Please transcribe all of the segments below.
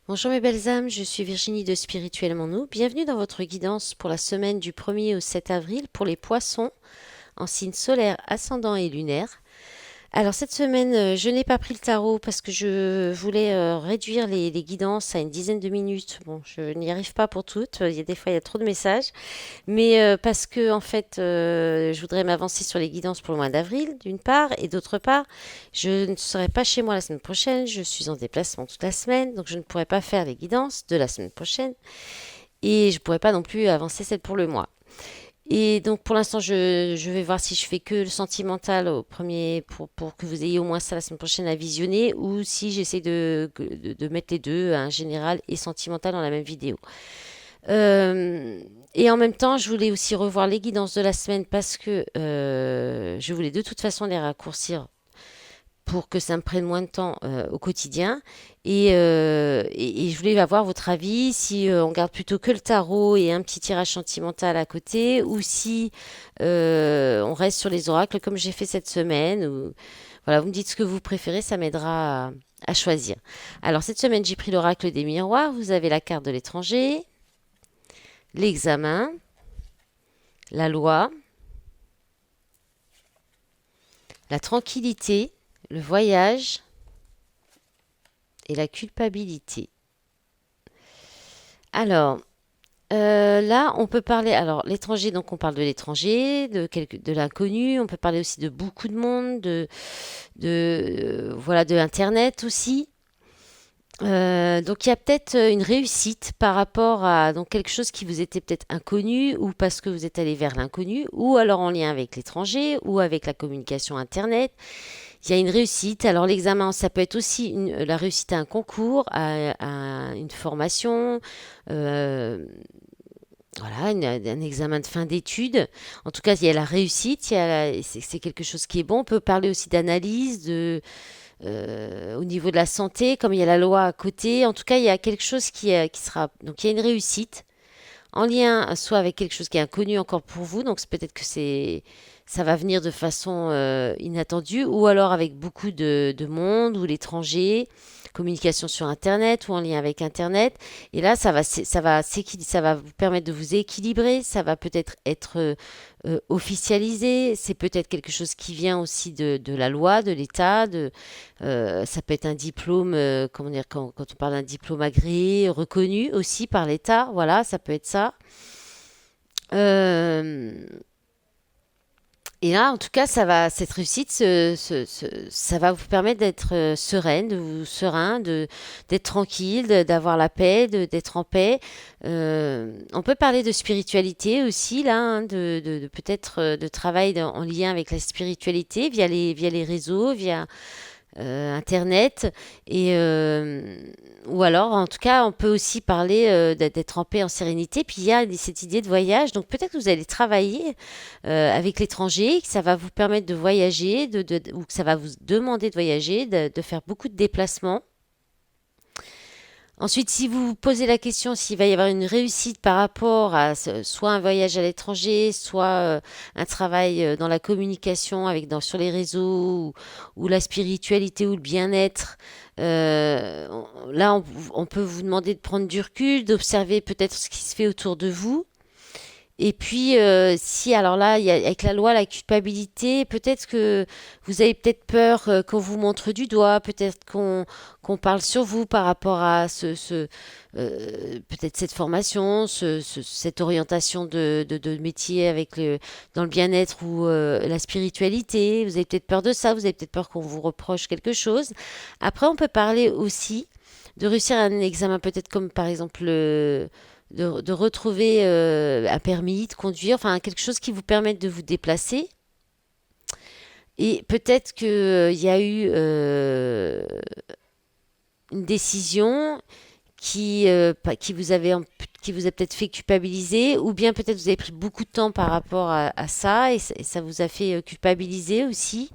Bonjour mes belles âmes, je suis Virginie de Spirituellement Nous. Bienvenue dans votre guidance pour la semaine du 1er au 7 avril pour les poissons en signe solaire, ascendant et lunaire. Alors cette semaine, je n'ai pas pris le tarot parce que je voulais réduire les guidances à une dizaine de minutes. Bon, je n'y arrive pas pour toutes, il y a des fois il y a trop de messages. Mais parce que en fait, je voudrais m'avancer sur les guidances pour le mois d'avril, d'une part, et d'autre part, je ne serai pas chez moi la semaine prochaine. Je suis en déplacement toute la semaine, donc je ne pourrai pas faire les guidances de la semaine prochaine, et je ne pourrai pas non plus avancer celle pour le mois. Et donc pour l'instant, je vais voir si je fais que le sentimental au premier pour que vous ayez au moins ça la semaine prochaine à visionner, ou si j'essaie de mettre les deux, un général et sentimental dans la même vidéo. Et en même temps, je voulais aussi revoir les guidances de la semaine parce que je voulais de toute façon les raccourcir pour que ça me prenne moins de temps au quotidien. Et je voulais avoir votre avis, si on garde plutôt que le tarot et un petit tirage sentimental à côté, ou si on reste sur les oracles comme j'ai fait cette semaine. Voilà, vous me dites ce que vous préférez, ça m'aidera à choisir. Alors cette semaine, j'ai pris l'oracle des miroirs. Vous avez la carte de l'étranger, l'examen, la loi, la tranquillité, le voyage et la culpabilité. Alors, là, on peut parler. Alors, l'étranger, donc on parle de l'étranger, de l'inconnu. On peut parler aussi de beaucoup de monde, voilà, de Internet aussi. Donc il y a peut-être une réussite par rapport à donc quelque chose qui vous était peut-être inconnu, ou parce que vous êtes allé vers l'inconnu, ou alors en lien avec l'étranger ou avec la communication internet. Il y a une réussite. Alors l'examen, ça peut être aussi la réussite à un concours, à une formation, euh, voilà, un examen de fin d'études. En tout cas, il y a la réussite, c'est quelque chose qui est bon. On peut parler aussi d'analyse, au niveau de la santé, comme il y a la loi à côté. En tout cas, il y a quelque chose qui sera. Donc, il y a une réussite en lien soit avec quelque chose qui est inconnu encore pour vous. Donc, c'est peut-être que ça va venir de façon inattendue, ou alors avec beaucoup de monde, ou l'étranger, communication sur Internet ou en lien avec Internet. Et là, ça va vous permettre de vous équilibrer. Ça va peut-être être officialisé. C'est peut-être quelque chose qui vient aussi de la loi, de l'État. Ça peut être un diplôme, comment dire, quand on parle d'un diplôme agréé, reconnu aussi par l'État. Voilà, ça peut être ça. Euh, et là, en tout cas, cette réussite, ça va vous permettre d'être sereine, serein, d'être tranquille, d'avoir la paix, d'être en paix. On peut parler de spiritualité aussi, là, hein, de peut-être de travail en lien avec la spiritualité via les réseaux, via Internet. Et, ou alors, en tout cas, on peut aussi parler d'être en paix, en sérénité. Puis il y a cette idée de voyage. Donc peut-être que vous allez travailler avec l'étranger, que ça va vous permettre de voyager, ou que ça va vous demander de voyager, de faire beaucoup de déplacements. Ensuite, si vous vous posez la question s'il va y avoir une réussite par rapport à soit un voyage à l'étranger, soit un travail dans la communication sur les réseaux, ou la spiritualité ou le bien-être, là, on peut vous demander de prendre du recul, d'observer peut-être ce qui se fait autour de vous. Et puis, si alors là, il y a, avec la loi, la culpabilité, peut-être que vous avez peut-être peur qu'on vous montre du doigt, peut-être qu'on parle sur vous par rapport à peut-être cette formation, cette orientation de métier dans le bien-être ou la spiritualité. Vous avez peut-être peur de ça, vous avez peut-être peur qu'on vous reproche quelque chose. Après, on peut parler aussi de réussir un examen, peut-être comme par exemple de retrouver un permis de conduire, enfin quelque chose qui vous permette de vous déplacer. Et peut-être qu'il y a eu une décision qui vous a peut-être fait culpabiliser, ou bien peut-être vous avez pris beaucoup de temps par rapport à ça, et ça vous a fait culpabiliser aussi.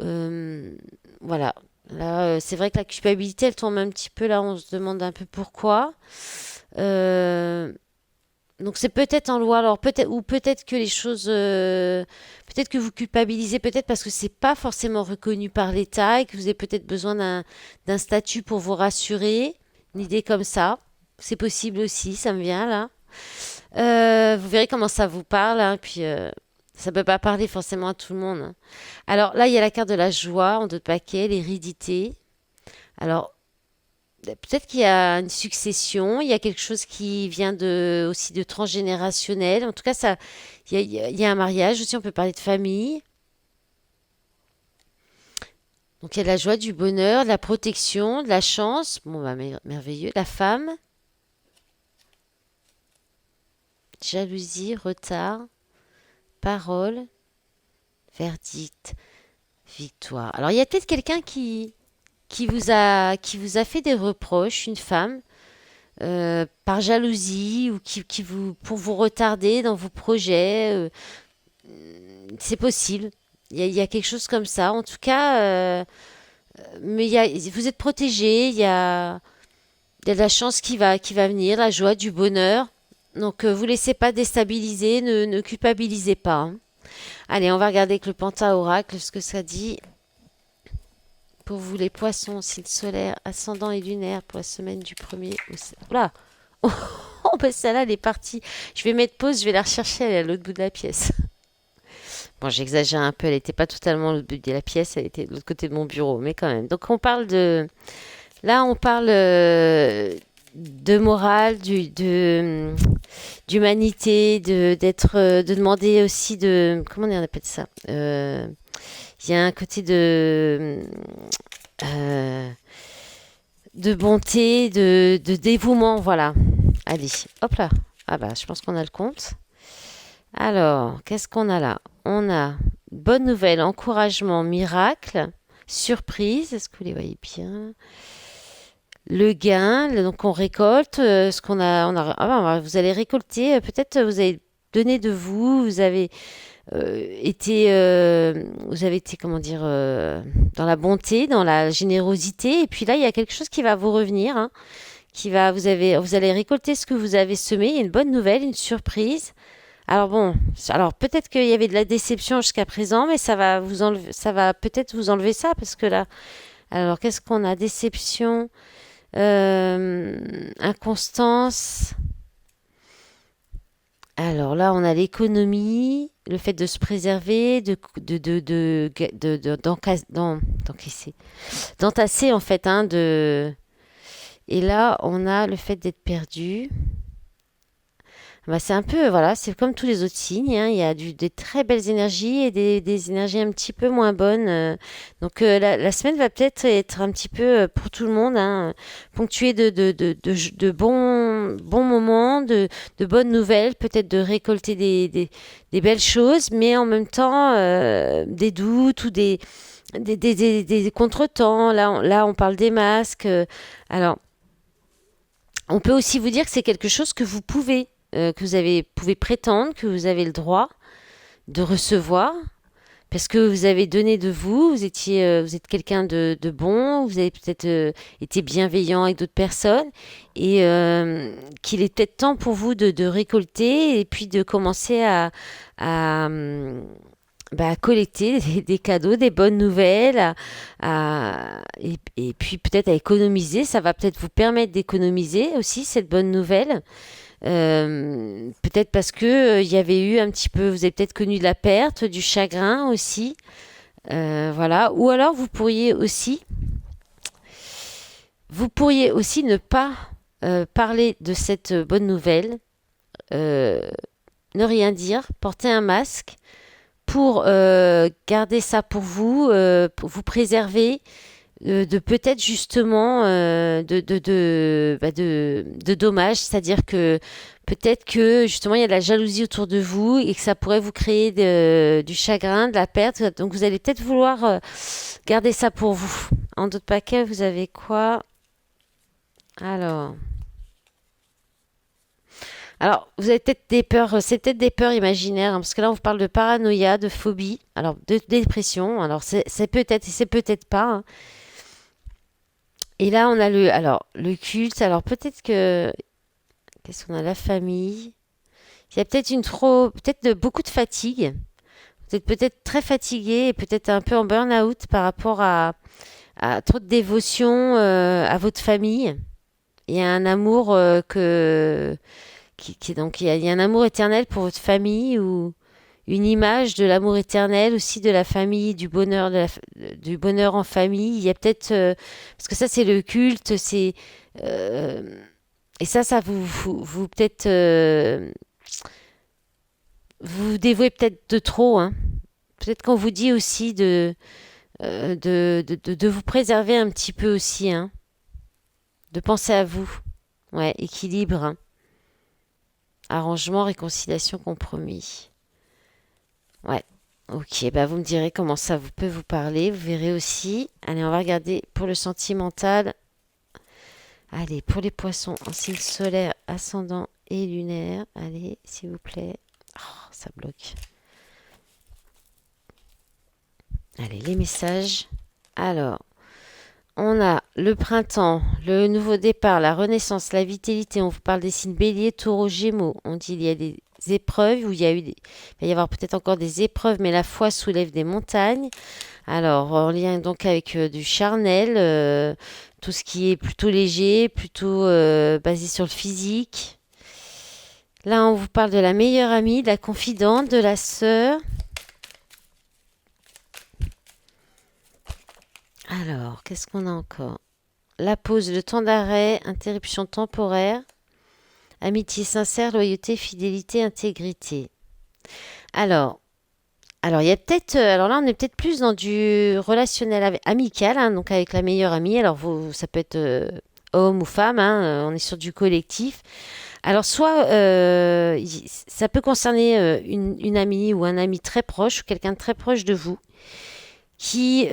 Euh, voilà. Là, c'est vrai que la culpabilité, elle tombe un petit peu là, on se demande un peu pourquoi. Euh, Donc c'est peut-être en loi, alors peut-être ou peut-être que les choses, peut-être que vous culpabilisez, peut-être parce que c'est pas forcément reconnu par l'État et que vous avez peut-être besoin d'un statut pour vous rassurer. Une idée comme ça. C'est possible aussi, ça me vient là. Vous verrez comment ça vous parle, hein, puis ça peut pas parler forcément à tout le monde, hein. Alors là, il y a la carte de la joie en deux paquets, l'hérédité. Alors peut-être qu'il y a une succession, il y a quelque chose qui vient aussi de transgénérationnel. En tout cas, il y a un mariage aussi, on peut parler de famille. Donc il y a de la joie, du bonheur, de la protection, de la chance. Bon, bah, merveilleux. La femme, jalousie, retard, parole, verdict, victoire. Alors il y a peut-être quelqu'un qui vous a fait des reproches, une femme, par jalousie ou pour vous retarder dans vos projets. C'est possible. Il y a quelque chose comme ça. En tout cas, mais vous êtes protégé. Il y a de la chance qui va venir, la joie, du bonheur. Donc, vous laissez pas déstabiliser, ne culpabilisez pas, hein. Allez, on va regarder avec le Penta-Oracle ce que ça dit pour vous, les poissons, signe solaire, ascendant et lunaire pour la semaine du 1er au... Oula! Oh, ben celle-là, elle est partie. Je vais mettre pause, je vais la rechercher, elle est à l'autre bout de la pièce. Bon, j'exagère un peu, elle n'était pas totalement à l'autre bout de la pièce, elle était de l'autre côté de mon bureau, mais quand même. Donc, on parle de... Là, on parle de morale, d'humanité, de demander aussi comment on appelle ça? Il y a un côté euh, de bonté, de dévouement, voilà. Allez, hop là. Ah bah, je pense qu'on a le compte. Alors, qu'est-ce qu'on a là? On a bonne nouvelle, encouragement, miracle, surprise. Est-ce que vous les voyez bien? Le gain, donc on récolte ce qu'on a, vous allez récolter, peut-être vous avez donné de vous, vous avez été, comment dire, dans la bonté, dans la générosité, et puis là il y a quelque chose qui va vous revenir, hein, vous allez récolter ce que vous avez semé. Il y a une bonne nouvelle, une surprise. Alors bon, alors peut-être qu'il y avait de la déception jusqu'à présent, mais ça va peut-être vous enlever ça parce que là, alors qu'est-ce qu'on a? Déception. Inconstance. Alors là, on a l'économie, le fait de se préserver, d'encaisser, d'entasser en fait, hein, et là, on a le fait d'être perdu. Bah, c'est un peu, voilà, c'est comme tous les autres signes, hein. Il y a des très belles énergies et des énergies un petit peu moins bonnes. Donc la semaine va peut-être être un petit peu pour tout le monde, hein, ponctuée de bons moments, de bonnes nouvelles, peut-être de récolter des belles choses, mais en même temps des doutes ou des contretemps. Là, on parle des masques. Alors, on peut aussi vous dire que c'est quelque chose que pouvez prétendre, que vous avez le droit de recevoir, parce que vous avez donné de vous, vous êtes quelqu'un de bon, vous avez peut-être été bienveillant avec d'autres personnes, et qu'il est peut-être temps pour vous de récolter et puis de commencer à, à collecter des cadeaux, des bonnes nouvelles, et puis peut-être à économiser. Ça va peut-être vous permettre d'économiser aussi cette bonne nouvelle. Peut-être parce que il y avait eu un petit peu, vous avez peut-être connu de la perte, du chagrin aussi. Voilà. Ou alors vous pourriez aussi ne pas parler de cette bonne nouvelle, euh, ne rien dire, porter un masque pour garder ça pour vous préserver de peut-être justement de dommages, c'est-à-dire que peut-être que justement il y a de la jalousie autour de vous et que ça pourrait vous créer du chagrin, de la perte. Donc vous allez peut-être vouloir garder ça pour vous. En d'autres paquets, vous avez quoi? Alors, alors, vous avez peut-être des peurs, c'est peut-être des peurs imaginaires, hein, parce que là on vous parle de paranoïa, de phobie, alors de dépression. Alors c'est peut-être et c'est peut-être pas, hein. Et là, on a le culte. Alors peut-être que, qu'est-ce qu'on a? La famille. Il y a peut-être peut-être beaucoup de fatigue. Vous êtes peut-être très fatigué et peut-être un peu en burn-out par rapport à trop de dévotion à votre famille. il y a un amour donc il y a un amour éternel pour votre famille ou une image de l'amour éternel aussi de la famille, du bonheur du bonheur en famille. Il y a peut-être parce que ça c'est le culte, c'est euh, et ça vous peut-être vous dévouez peut-être de trop, hein. Peut-être qu'on vous dit aussi de vous préserver un petit peu aussi, hein. De penser à vous. Ouais, équilibre, hein. Arrangement, réconciliation, compromis. Ouais. Ok, bah vous me direz comment ça vous peut vous parler. Vous verrez aussi. Allez, on va regarder pour le sentimental. Allez, pour les poissons en signe solaire, ascendant et lunaire. Allez, s'il vous plaît. Oh, ça bloque. Allez, les messages. Alors, on a le printemps, le nouveau départ, la renaissance, la vitalité. On vous parle des signes bélier, taureau, gémeaux. On dit il y a des épreuves où il va y avoir peut-être encore des épreuves, mais la foi soulève des montagnes. Alors, en lien donc avec du charnel, tout ce qui est plutôt léger, plutôt basé sur le physique. Là, on vous parle de la meilleure amie, de la confidente, de la sœur. Alors, qu'est-ce qu'on a encore? La pause, le temps d'arrêt, interruption temporaire, amitié sincère, loyauté, fidélité, intégrité. Alors, alors il y a peut-être, alors là on est peut-être plus dans du relationnel amical, hein, donc avec la meilleure amie. Alors ça peut être homme ou femme, hein, on est sur du collectif. Alors soit ça peut concerner une amie ou un ami très proche, ou quelqu'un de très proche de vous, qui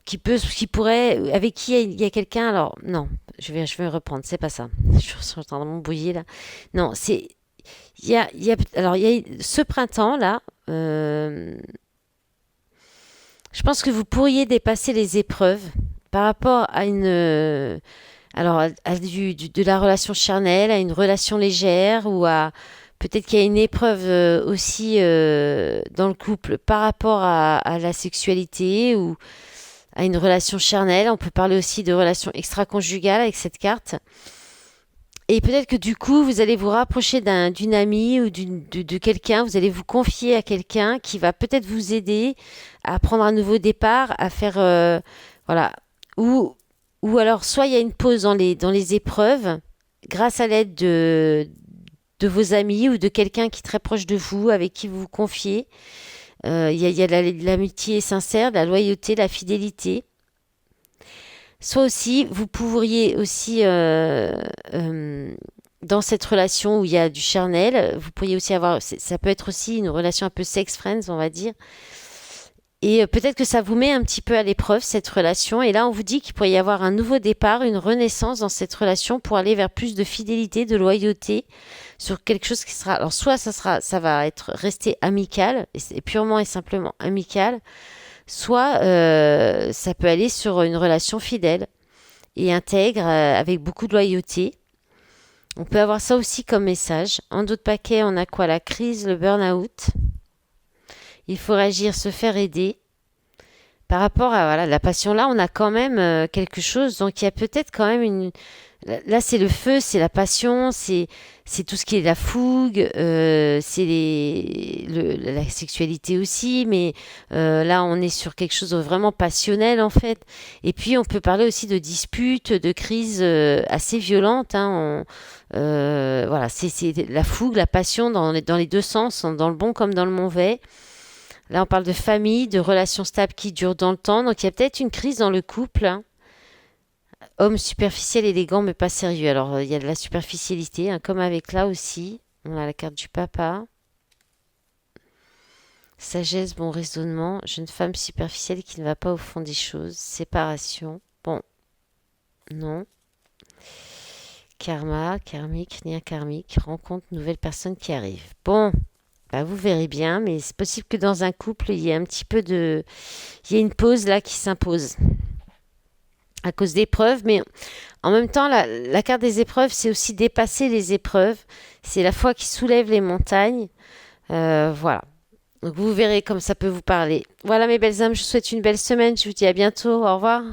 qui pourrait, avec qui il y a quelqu'un. Alors non, je vais reprendre, c'est pas ça. Je suis en train de m'embrouiller là. Non, c'est alors il y a ce printemps là. Je pense que vous pourriez dépasser les épreuves par rapport à alors de la relation charnelle, à une relation légère ou à peut-être qu'il y a une épreuve aussi dans le couple par rapport à la sexualité ou à une relation charnelle. On peut parler aussi de relation extra-conjugale avec cette carte. Et peut-être que du coup, vous allez vous rapprocher d'une amie ou de quelqu'un, vous allez vous confier à quelqu'un qui va peut-être vous aider à prendre un nouveau départ, à faire, voilà, ou, ou alors soit il y a une pause dans les épreuves, grâce à l'aide de vos amis ou de quelqu'un qui est très proche de vous, avec qui vous vous confiez. Il y a l'amitié sincère, la loyauté, la fidélité. Soit aussi, vous pourriez aussi, dans cette relation où il y a du charnel, vous pourriez aussi avoir, ça peut être aussi une relation un peu sex-friends, on va dire. Et peut-être que ça vous met un petit peu à l'épreuve, cette relation. Et là, on vous dit qu'il pourrait y avoir un nouveau départ, une renaissance dans cette relation pour aller vers plus de fidélité, de loyauté sur quelque chose qui sera, alors soit ça va être resté amical, et c'est purement et simplement amical, soit ça peut aller sur une relation fidèle et intègre avec beaucoup de loyauté. On peut avoir ça aussi comme message. En d'autres paquets, on a quoi? La crise, le burn-out. Il faut réagir, se faire aider. Par rapport à voilà, la passion, là, on a quand même quelque chose. Donc, il y a peut-être quand même une. Là, c'est le feu, c'est la passion, c'est tout ce qui est la fougue, c'est la sexualité aussi. Mais là, on est sur quelque chose de vraiment passionnel en fait. Et puis, on peut parler aussi de disputes, de crises assez violentes, hein. Voilà, c'est la fougue, la passion dans les deux sens, dans le bon comme dans le mauvais. Là, on parle de famille, de relations stables qui durent dans le temps. Donc, il y a peut-être une crise dans le couple, hein. Homme superficiel, élégant, mais pas sérieux. Alors, il y a de la superficialité, hein, comme avec là aussi. On a la carte du papa. Sagesse, bon raisonnement. Jeune femme superficielle qui ne va pas au fond des choses. Séparation. Bon, non. Karma, karmique, lien karmique. Rencontre, nouvelle personne qui arrive. Bon, bah vous verrez bien, mais c'est possible que dans un couple, il y ait un petit peu de. Il y a une pause là qui s'impose à cause d'épreuves, mais en même temps, la carte des épreuves, c'est aussi dépasser les épreuves. C'est la foi qui soulève les montagnes. Voilà. Donc vous verrez comme ça peut vous parler. Voilà mes belles âmes, je vous souhaite une belle semaine. Je vous dis à bientôt. Au revoir.